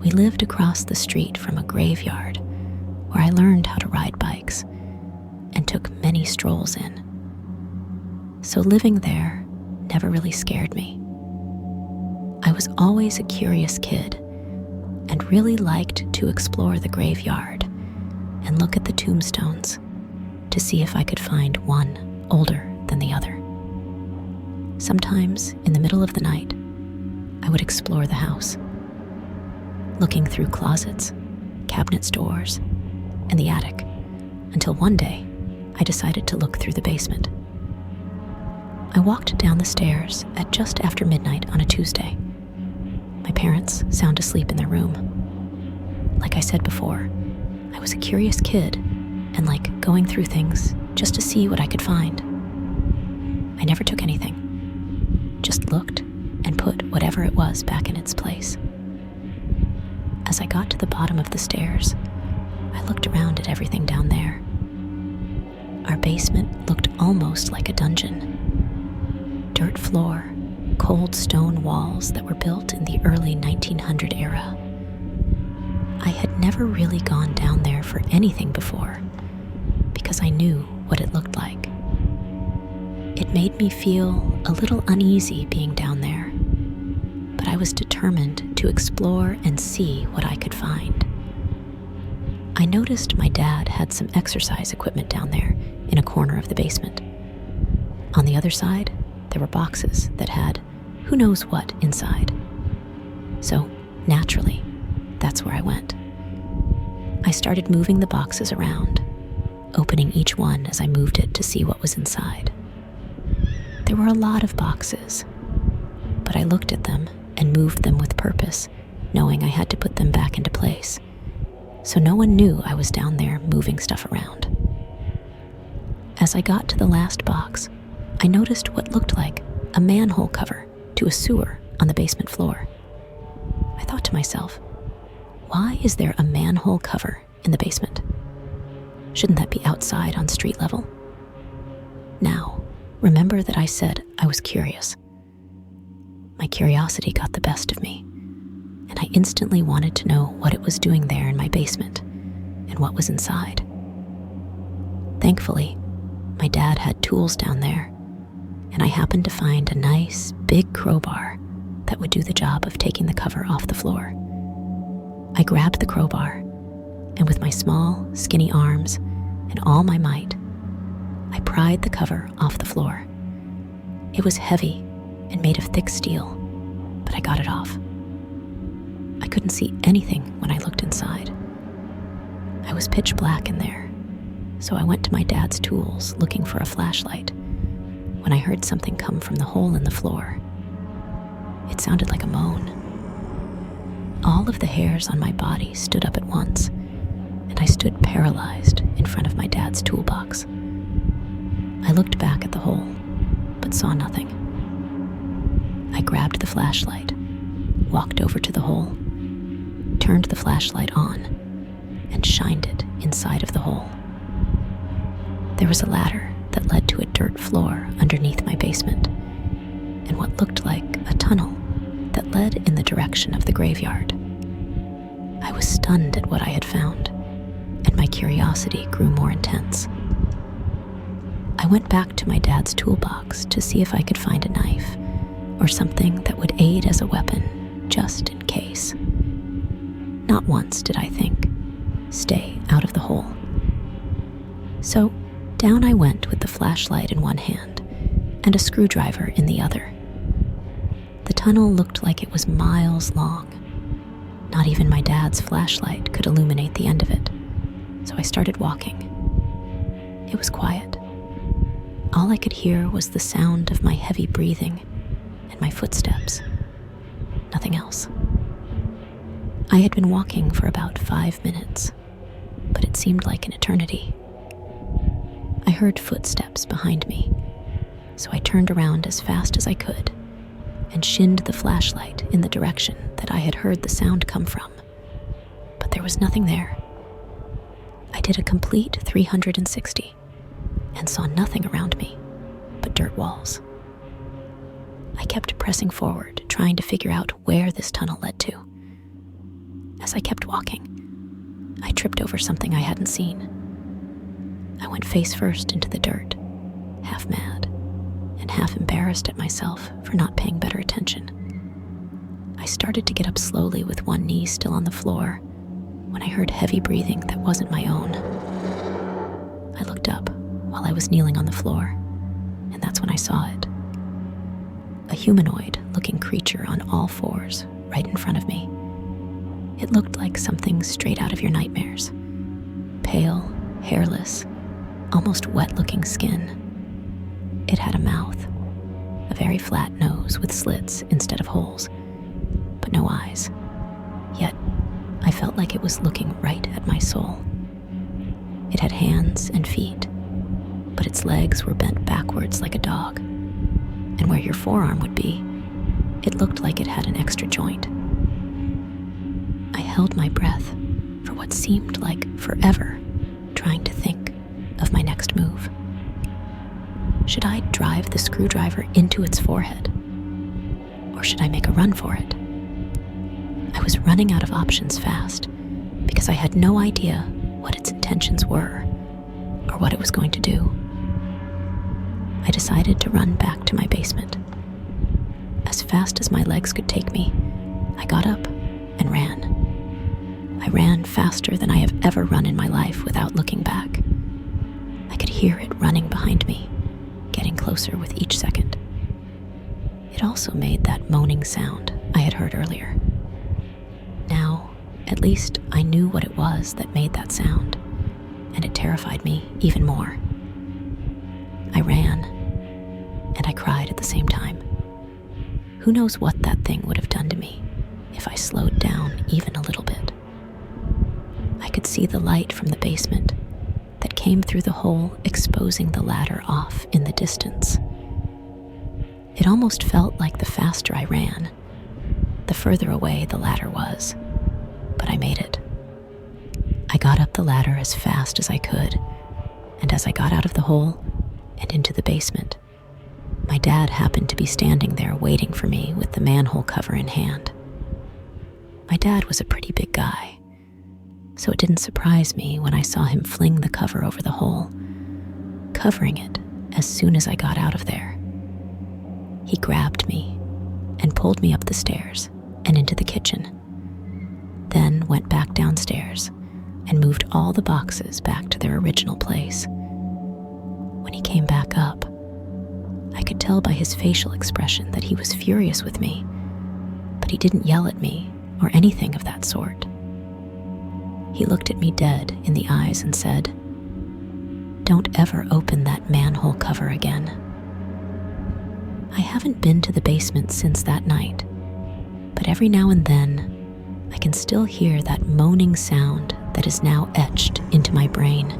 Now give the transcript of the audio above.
We lived across the street from a graveyard where I learned how to ride bikes and took many strolls in. So living there never really scared me. I was always a curious kid and really liked to explore the graveyard and look at the tombstones to see if I could find one older than the other. Sometimes in the middle of the night, I would explore the house, looking through closets, cabinet doors, and the attic, until one day I decided to look through the basement. I walked down the stairs at just after midnight on a Tuesday. My parents sound asleep in their room. Like I said before, I was a curious kid and like going through things just to see what I could find. I never took anything, just looked and put whatever it was back in its place. As I got to the bottom of the stairs, I looked around at everything down there. Our basement looked almost like a dungeon. Dirt floor, cold stone walls that were built in the early 1900 era. I had never really gone down there for anything before because I knew what it looked like. It made me feel a little uneasy being down there, but I was determined to explore and see what I could find. I noticed my dad had some exercise equipment down there in a corner of the basement. On the other side, there were boxes that had who knows what inside. So, naturally, that's where I went. I started moving the boxes around, opening each one as I moved it to see what was inside. There were a lot of boxes, but I looked at them and moved them with purpose, knowing I had to put them back into place, so no one knew I was down there moving stuff around. As I got to the last box, I noticed what looked like a manhole cover to a sewer on the basement floor. I thought to myself, why is there a manhole cover in the basement? Shouldn't that be outside on street level? Now, remember that I said I was curious. My curiosity got the best of me, and I instantly wanted to know what it was doing there in my basement and what was inside. Thankfully, my dad had tools down there, and I happened to find a nice, big crowbar that would do the job of taking the cover off the floor. I grabbed the crowbar, and with my small, skinny arms and all my might, I pried the cover off the floor. It was heavy and made of thick steel, but I got it off. I couldn't see anything when I looked inside. I was pitch black in there, so I went to my dad's tools looking for a flashlight when I heard something come from the hole in the floor. It sounded like a moan. All of the hairs on my body stood up at once, and I stood paralyzed in front of my dad's toolbox. I looked back at the hole, but saw nothing. I grabbed the flashlight, walked over to the hole, turned the flashlight on, and shined it inside of the hole. There was a ladder that led to a dirt floor underneath my basement, and what looked like a tunnel that led in the direction of the graveyard. I was stunned at what I had found, and my curiosity grew more intense. I went back to my dad's toolbox to see if I could find a knife or something that would aid as a weapon, just in case. Not once did I think, stay out of the hole. So down I went with the flashlight in one hand and a screwdriver in the other. The tunnel looked like it was miles long. Not even my dad's flashlight could illuminate the end of it, so I started walking. It was quiet. All I could hear was the sound of my heavy breathing and my footsteps. Nothing else. I had been walking for about 5 minutes, but it seemed like an eternity. I heard footsteps behind me, so I turned around as fast as I could and shinned the flashlight in the direction that I had heard the sound come from, but there was nothing there. I did a complete 360 and saw nothing around me but dirt walls. I kept pressing forward, trying to figure out where this tunnel led to. As I kept walking, I tripped over something I hadn't seen. I went face first into the dirt, half mad and half embarrassed at myself for not paying better attention. I started to get up slowly with one knee still on the floor when I heard heavy breathing that wasn't my own. I looked up while I was kneeling on the floor, and that's when I saw it. A humanoid-looking creature on all fours right in front of me. It looked like something straight out of your nightmares. Pale, hairless, almost wet-looking skin. It had a mouth, a very flat nose with slits instead of holes, but no eyes. Yet, I felt like it was looking right at my soul. It had hands and feet, but its legs were bent backwards like a dog. And where your forearm would be, it looked like it had an extra joint. I held my breath for what seemed like forever, trying to think of my next move. Should I drive the screwdriver into its forehead? Or should I make a run for it? I was running out of options fast because I had no idea what its intentions were or what it was going to do. I decided to run back to my basement. As fast as my legs could take me, I got up and ran. I ran faster than I have ever run in my life without looking back. I could hear it running behind me, getting closer with each second. It also made that moaning sound I had heard earlier. Now, at least I knew what it was that made that sound, and it terrified me even more. I ran, and I cried at the same time. Who knows what that thing would have done to me if I slowed down even a little bit. I could see the light from the basement that came through the hole, exposing the ladder off in the distance. It almost felt like the faster I ran, the further away the ladder was, but I made it. I got up the ladder as fast as I could, and as I got out of the hole and into the basement, my dad happened to be standing there waiting for me with the manhole cover in hand. My dad was a pretty big guy, so it didn't surprise me when I saw him fling the cover over the hole, covering it as soon as I got out of there. He grabbed me and pulled me up the stairs and into the kitchen, then went back downstairs and moved all the boxes back to their original place. When he came back up, I could tell by his facial expression that he was furious with me, but he didn't yell at me or anything of that sort. He looked at me dead in the eyes and said, "Don't ever open that manhole cover again." I haven't been to the basement since that night, but every now and then, I can still hear that moaning sound that is now etched into my brain.